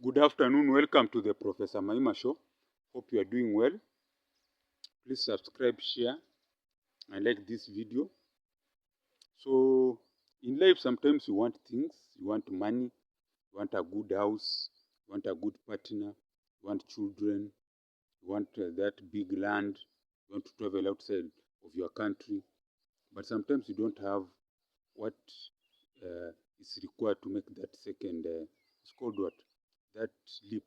Good afternoon. Welcome to the Professor Maima Show. Hope you are doing well. Please subscribe, share, and like this video. So, in life, sometimes you want things. You want money. You want a good house. You want a good partner. You want children. You want that big land. You want to travel outside of your country. But sometimes you don't have what is required to make that second, it's called what? That leap.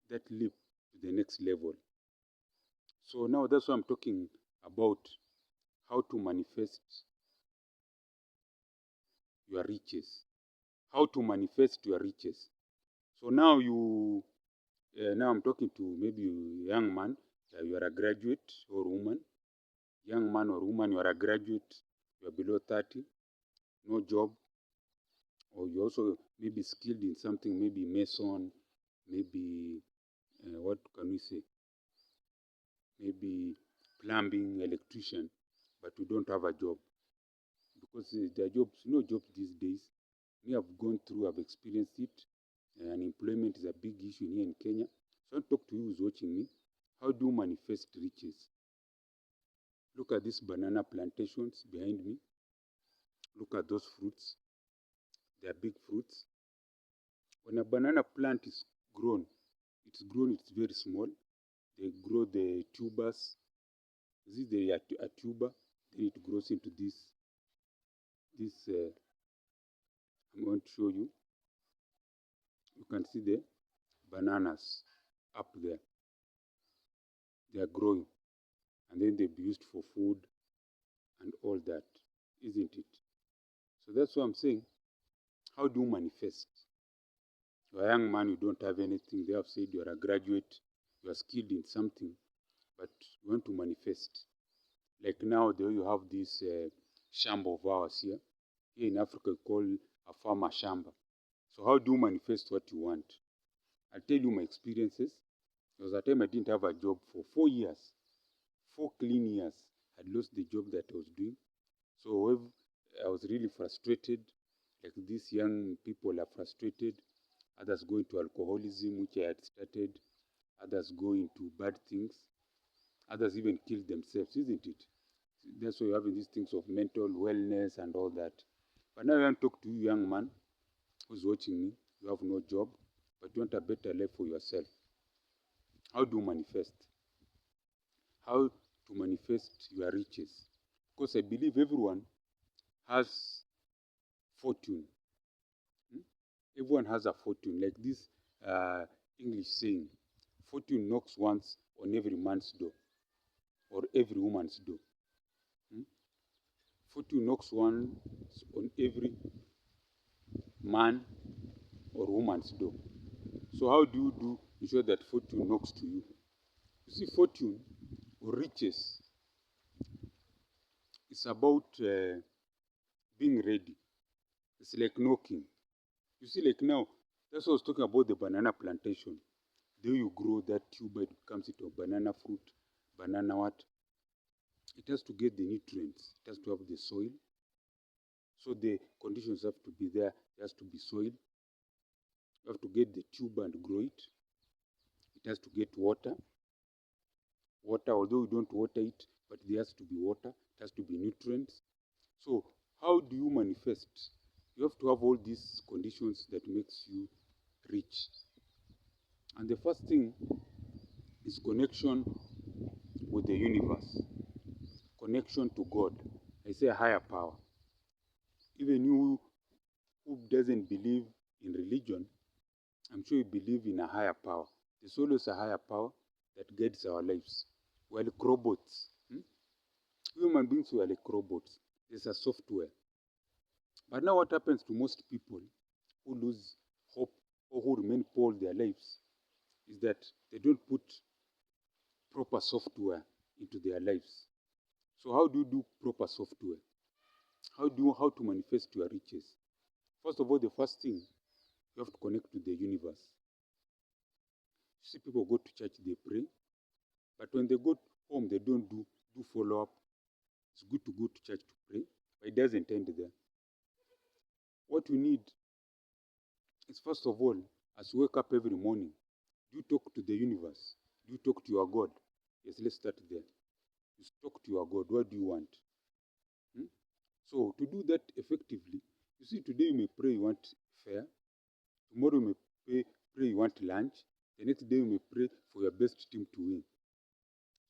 That leap to the next level. So now that's what I'm talking about, how to manifest your riches. How to manifest your riches. So now now I'm talking to maybe a young man, you are a graduate or woman, young man or woman, you are a graduate, you are below 30, no job, or you also maybe skilled in something, maybe mason, maybe what can we say? Maybe plumbing, electrician, but you don't have a job. Because there are jobs, no jobs these days. Me, have gone through, I've experienced it. Unemployment is a big issue here in Kenya. So I talk to you who's watching me. How do you manifest riches? Look at these banana plantations behind me. Look at those fruits. They are big fruits. When a banana plant is grown, it's very small. They grow the tubers. This is a tuber. Then it grows into this. I'm going to show you. You can see the bananas up there. They are growing. And then they'll be used for food and all that, isn't it? So that's what I'm saying. How do you manifest? You're a young man, you don't have anything. They have said you're a graduate, you are skilled in something, but you want to manifest. Like now, there you have this shamba of ours here. Here in Africa, we call a farmer shamba. So how do you manifest what you want? I'll tell you my experiences. There was a time I didn't have a job for 4 years. 4 clean years. I lost the job that I was doing. So I was really frustrated. Like these young people are frustrated. Others go into alcoholism, which I had started. Others go into bad things. Others even kill themselves, isn't it? That's why you're having these things of mental wellness and all that. But now I want to talk to you, young man, who's watching me. You have no job, but you want a better life for yourself. How do you manifest? How to manifest your riches? Because I believe everyone has fortune. Everyone has a fortune. Like this English saying, fortune knocks once on every man's door or every woman's door. Fortune knocks once on every man or woman's door. So how do you ensure that fortune knocks to you? You see, fortune or riches is about being ready. It's like knocking. You see, like now, that's what I was talking about the banana plantation. There you grow that tuber, it becomes into a banana fruit, banana what? It has to get the nutrients. It has to have the soil. So the conditions have to be there. There has to be soil. You have to get the tuber and grow it. It has to get water. Water, although you don't water it, but there has to be water. It has to be nutrients. So how do you manifest? You have to have all these conditions that makes you rich. And the first thing is connection with the universe. Connection to God. I say a higher power. Even you who doesn't believe in religion, I'm sure you believe in a higher power. There's always a higher power that guides our lives. We're like robots. Human beings were like robots. There's a software. But now what happens to most people who lose hope or who remain poor their lives is that they don't put proper software into their lives. So how do you do proper software? How to manifest your riches? First of all, the first thing, you have to connect to the universe. You see, people go to church, they pray, but when they go home, they don't do follow-up. It's good to go to church to pray, but it doesn't end there. What you need is, first of all, As you wake up every morning, do you talk to the universe? Do you talk to your God? Yes, let's start there. You talk to your God. What do you want? Hmm? So to do that effectively, you see, today you may pray you want fare. Tomorrow you may pray you want lunch. The next day you may pray for your best team to win.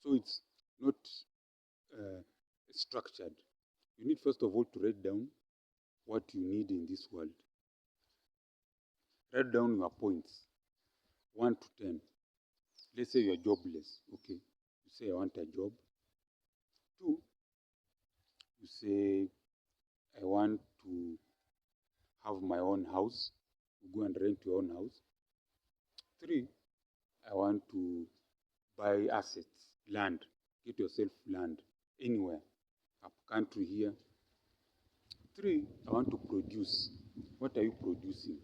So it's not structured. You need first of all to write down what you need in this world. Write down your points, 1 to 10. Let's say you're jobless. Okay. You say, I want a job. 2, you say, I want to have my own house. You go and rent your own house. 3, I want to buy assets, land. Get yourself land anywhere, up country here. 3, I want to produce. What are you producing?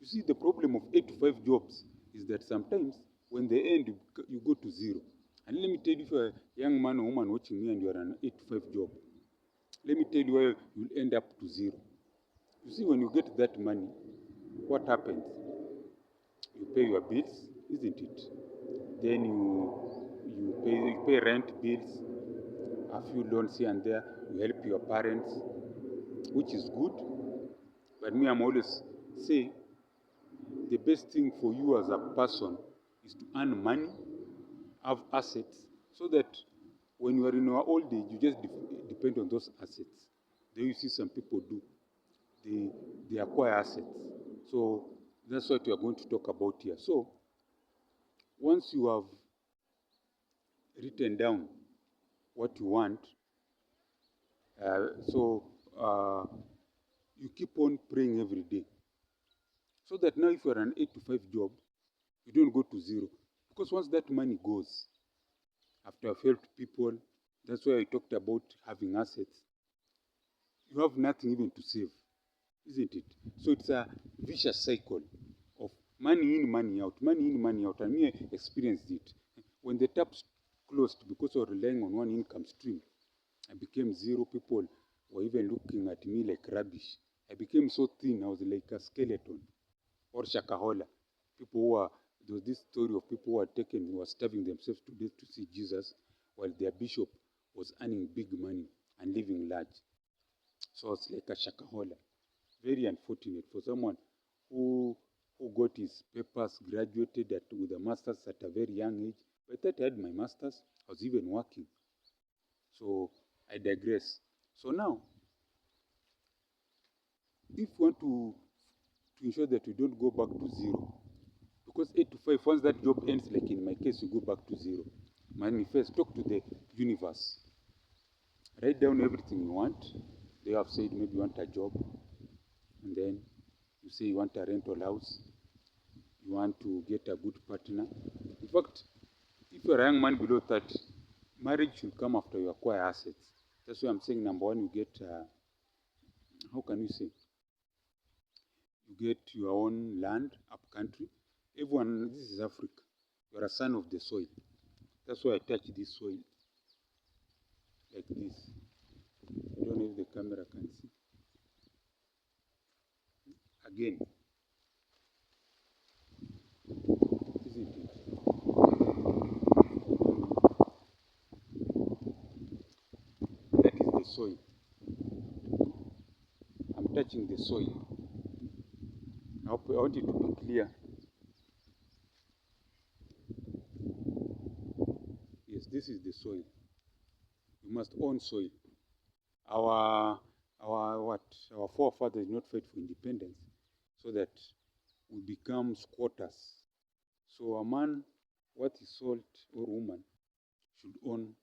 You see, the problem of 8 to 5 jobs is that sometimes when they end, you go to 0. And let me tell you, if you're a young man or woman watching me and you're an 8 to 5 job, let me tell you where you'll end up to 0. You see, when you get that money, what happens? You pay your bills, isn't it? Then you pay rent bills, a few loans here and there. You help your parents, which is good. But me, I'm always say the best thing for you as a person is to earn money, have assets, so that when you are in your old age, you just depend on those assets. Then you see some people do. They acquire assets. So that's what we are going to talk about here. So once you have written down what you want, you keep on praying every day. So that now if you're an 8 to 5 job, you don't go to 0. Because once that money goes, after I've helped people, that's why I talked about having assets, you have nothing even to save, isn't it? So it's a vicious cycle of money in, money out, money in, money out. And me, I experienced it. When the taps closed because of relying on one income stream, I became 0. People were even looking at me like rubbish. I became so thin, I was like a skeleton or Shakahola. People who were, there was this story of people who were taken, who were starving themselves to death to see Jesus, while their bishop was earning big money and living large. So it's like a Shakahola. Very unfortunate for someone who got his papers, graduated with a master's at a very young age. By the time I had my master's, I was even working. So I digress. So now, if you want to ensure that you don't go back to 0, because 8 to 5, once that job ends, like in my case, you go back to 0. Manifest, talk to the universe. Write down everything you want. They have said maybe you want a job, and then you say you want a rental house, you want to get a good partner. In fact, if you're a young man below 30, marriage should come after you acquire assets. That's why I'm saying number 1, you get, how can you say? You get your own land, up country. Everyone, this is Africa. You're a son of the soil. That's why I touch this soil like this. I don't know if the camera can see. Again, isn't it? That is the soil. I'm touching the soil. I want it to be clear. Yes, this is the soil. You must own soil. Our forefathers did not fight for independence so that we become squatters. So a man, what is sold, or woman, should own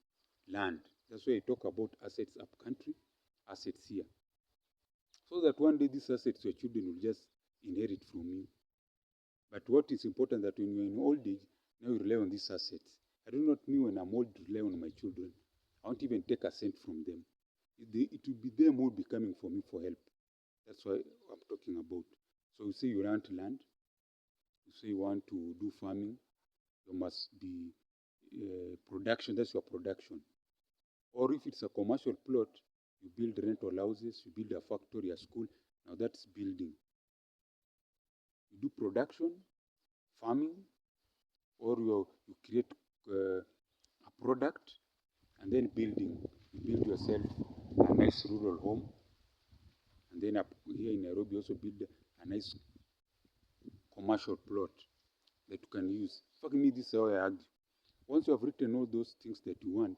land. That's why I talk about assets up country, assets here. So that one day these assets your children will just inherit from you. But what is important that when you're in old age, now you rely on these assets. I do not mean when I'm old to rely on my children. I won't even take a cent from them. It will be them who will be coming for me for help. That's why I'm talking about. So you say you want land, you say you want to do farming, there must be production, that's your production. Or if it's a commercial plot, you build rental houses, you build a factory, a school, now that's building. You do production, farming, or you create a product, and then building. You build yourself a nice rural home, and then up here in Nairobi also build a nice commercial plot that you can use. For me, this is how I argue. Once you have written all those things that you want,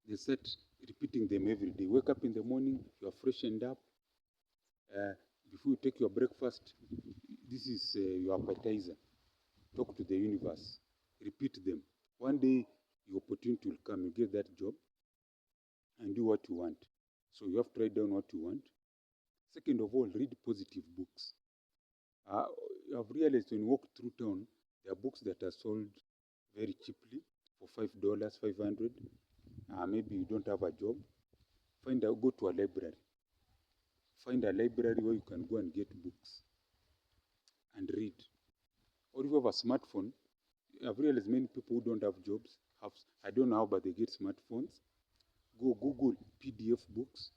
they start repeating them every day. Wake up in the morning, you are freshened up. Before you take your breakfast, this is your appetizer. Talk to the universe. Repeat them. One day, your opportunity will come. You get that job and do what you want. So you have to write down what you want. Second of all, read positive books. I've realized when you walk through town, there are books that are sold very cheaply for $5, 500. Maybe you don't have a job. Go to a library. Find a library where you can go and get books and read. Or if you have a smartphone, I've realized many people who don't have jobs I don't know how, but they get smartphones. Go Google PDF books,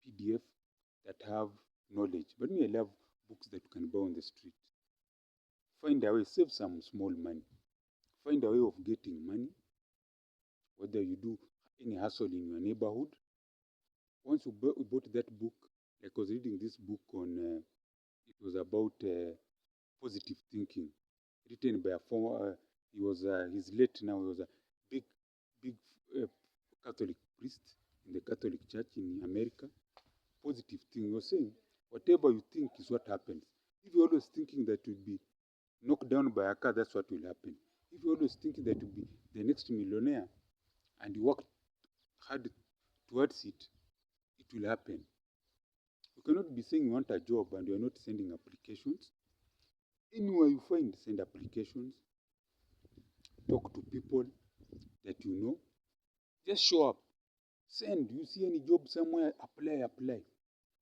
PDF that have knowledge. But me, I love books that you can buy on the street. Find a way, save some small money. Find a way of getting money, whether you do any hustle in your neighborhood. Once you bought that book, like I was reading this book on, it was about positive thinking, written by a former, he's late now, he was a big Catholic priest in the Catholic Church in America. Positive thing, you're saying, whatever you think is what happens. If you're always thinking that you'll be knocked down by a car, that's what will happen. If you're always thinking that you'll be the next millionaire and you work hard towards it, it will happen. You cannot be saying you want a job and you're not sending applications. Anywhere you find, send applications. Talk to people that you know. Just show up. Send. You see any job somewhere, apply.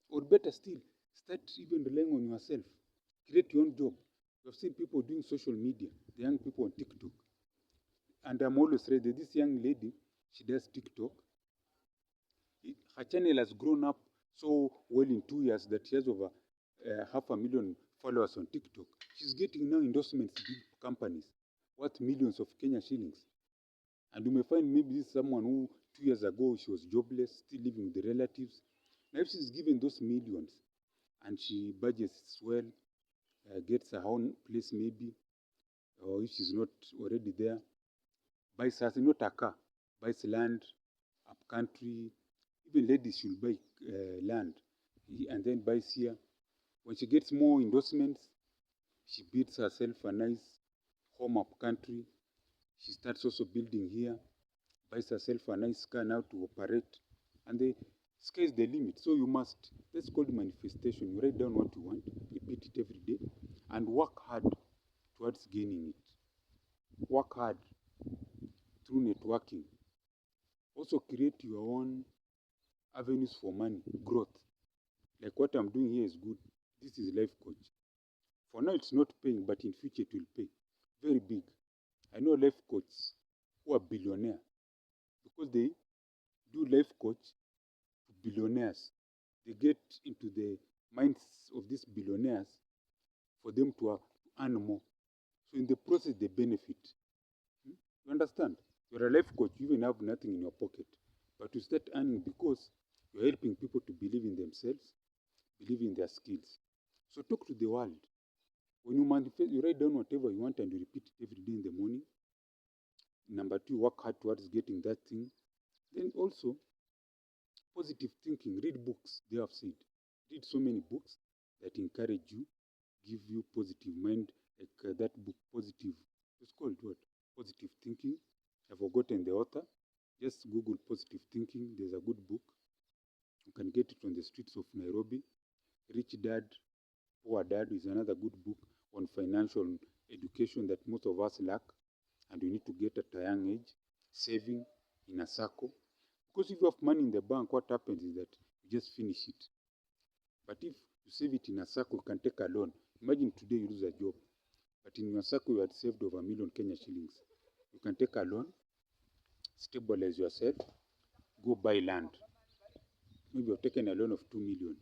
Or better still, start even relying on yourself. Create your own job. You've seen people doing social media, the young people on TikTok. And I'm always ready. This young lady, she does TikTok. Her channel has grown up so well in 2 years that she has over 500,000 followers on TikTok. She's getting now endorsements, big companies, worth millions of Kenya shillings. And you may find maybe this is someone who 2 years ago she was jobless, still living with the relatives. Now if she's given those millions and she budgets well, gets her own place maybe, or if she's not already there, buys her, not a car, buys land, up country. Even ladies should buy land and then buys here. When she gets more endorsements, she builds herself a nice home up country. She starts also building here, buys herself a nice car now to operate, and the sky is the limit. So you must, that's called manifestation. You write down what you want, repeat it every day, and work hard towards gaining it. Work hard through networking. Also create your own avenues for money, growth. Like what I'm doing here is good. This is life coach. For now, it's not paying, but in future it will pay. Very big. I know life coaches who are billionaires because they do life coach to billionaires. They get into the minds of these billionaires for them to earn more. So in the process, they benefit. You understand? You're a life coach, you even have nothing in your pocket. But you start earning because you're helping people to believe in themselves, believe in their skills. So talk to the world. When you manifest, you write down whatever you want and you repeat it every day in the morning. Number 2, work hard towards getting that thing. Then also, positive thinking. Read books, they have said. Read so many books that encourage you, give you positive mind, like that book, Positive. It's called what? Positive Thinking. I've forgotten the author. Just Google Positive Thinking. There's a good book. You can get it on the streets of Nairobi. Rich Dad, Poor Dad is another good book on financial education that most of us lack, and we need to get at a young age. Saving in a circle. Because if you have money in the bank, what happens is that you just finish it. But if you save it in a circle, you can take a loan. Imagine today you lose a job, but in your circle you had saved over 1 million Kenya shillings. You can take a loan, stabilize yourself, go buy land. Maybe you've taken a loan of 2 million.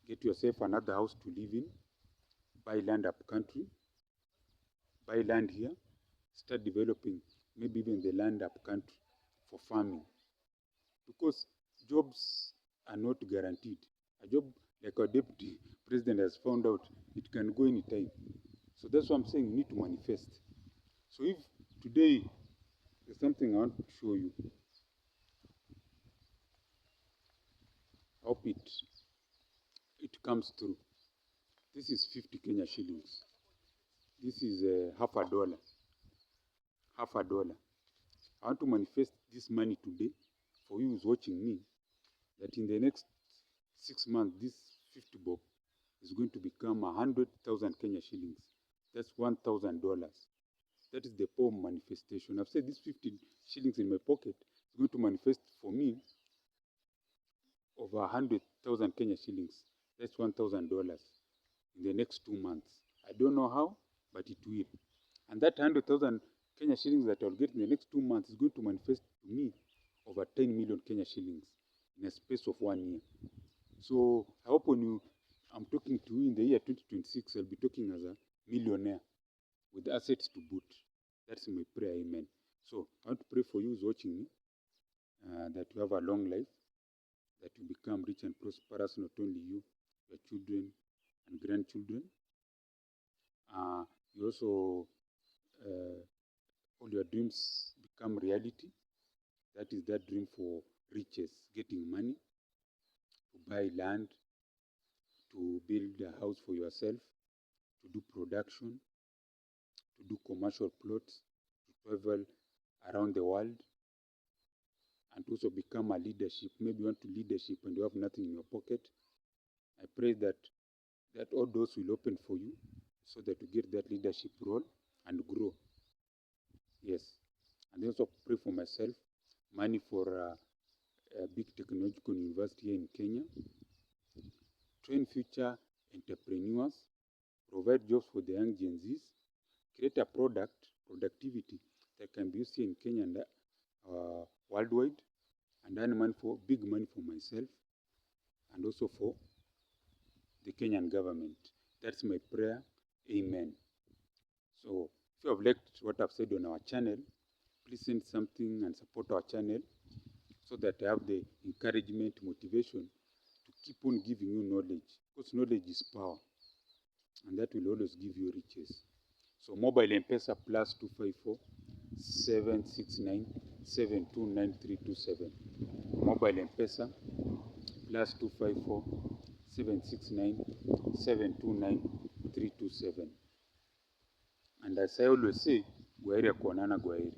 Get yourself another house to live in. buy land up country, buy land here, start developing maybe even the land up country for farming. Because jobs are not guaranteed. A job like our deputy president has found out, it can go anytime. So that's what I'm saying, you need to manifest. So if today there's something I want to show you, I hope it comes through. This is 50 Kenya shillings. This is half a dollar. Half a dollar. I want to manifest this money today for you who's watching me, that in the next 6 months, this 50 bob is going to become 100,000 Kenya shillings. That's $1,000. That is the power manifestation. I've said this 50 shillings in my pocket is going to manifest for me over 100,000 Kenya shillings. That's $1,000 in the next 2 months. I don't know how, but it will. And that 100,000 Kenya shillings that I'll get in the next 2 months is going to manifest to me over 10 million Kenya shillings in a space of 1 year. So I hope when I'm talking to you in the year 2026, I'll be talking as a millionaire with assets to boot. That's my prayer, amen. So I want to pray for you who's watching me, that you have a long life, that you become rich and prosperous, not only you, your children and grandchildren. You also, all your dreams become reality. That is that dream for riches, getting money, to buy land, to build a house for yourself, to do production, to do commercial plots, to travel around the world, and also become a leadership. Maybe you want to leadership and you have nothing in your pocket. I pray that all doors will open for you so that you get that leadership role and grow. Yes. And I also pray for myself, money for a big technological university here in Kenya, train future entrepreneurs, provide jobs for the young Gen Zs, create a productivity that can be used here in Kenya and worldwide, and earn big money for myself and also for the Kenyan government. That's my prayer. Amen. So if you have liked what I've said on our channel, please send something and support our channel so that I have the encouragement, motivation to keep on giving you knowledge, because knowledge is power, and that will always give you riches. So mobile M-Pesa plus 254 769 729327. Mobile M-Pesa plus 254 769 729327. And as I always say, Gwaheri ya kuonana, Gwaheri.